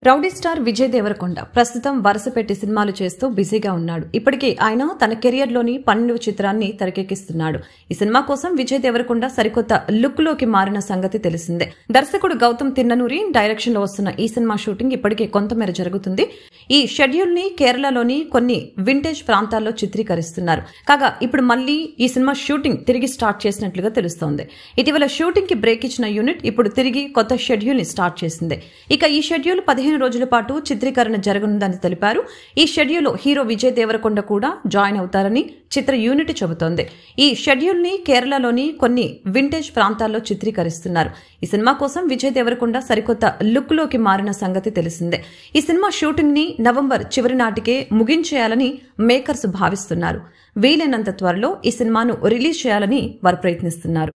Rowdy star Vijay Devarakonda ప్రస్తుతం వరుసపెట్టి సినిమాలు చేస్తూ బిజీగా ఉన్నాడు. ఇప్పటికే ఆయన తన కెరియర్ లోని 12వ చిత్రాన్ని తెరకెక్కిస్తున్నాడు. ఈ సినిమా కోసం విజయ్ దేవరకొండ సరికొత్త లుక్ లోకి మారిన సంగతి తెలిసిందే. దర్శకుడు గౌతమ్ తిన్ననూరి డైరెక్షన్ లో వస్తున్న ఈ సినిమా షూటింగ్ ఇప్పటికే కొంతమేర జరుగుతుంది. ఈ షెడ్యూల్ ని కేరళలోని కొన్ని వింటేజ్ ప్రాంతాల్లో చిత్రీకరిస్తున్నారు. కాగా ఇప్పుడు మళ్లీ ఈ సినిమా షూటింగ్ తిరిగి స్టార్ట్ చేసినట్లుగా తెలుస్తోంది. ఇటీవల షూటింగ్ కి బ్రేక్ ఇచ్చిన యూనిట్ ఇప్పుడు తిరిగి కొత్త షెడ్యూల్ ని స్టార్ట్ చేసింది. ఇక ఈ షెడ్యూల్ 15 రోజుల పాటు చిత్రీకరణ జరగనుందని తెలిపారు. ఈ షెడ్యూల్ హీరో విజయ్ దేవరకొండ కూడా జాయిన్ అవుతారని చిత్ర యూనిట్ చెబుతోంది. ఈ షెడ్యూల్ ని కేరళలోని కొన్ని వింటేజ్ ప్రాంతాల్లో చిత్రీకరిస్తున్నారు. ఈ సినిమా కోసం విజయ్ దేవరకొండ సరికొత్త లుక్ లోకి మారిన సంగతి తెలిసిందే. ఈ సినిమా షూటింగ్ ని నవంబర్ చివరి నాటికే ముగించేయాలని మేకర్స్ భావిస్తున్నారు. వీలైనంత త్వరలో ఈ సినిమాను రిలీజ్ చేయాలని వారు ప్రయత్నిస్తున్నారు.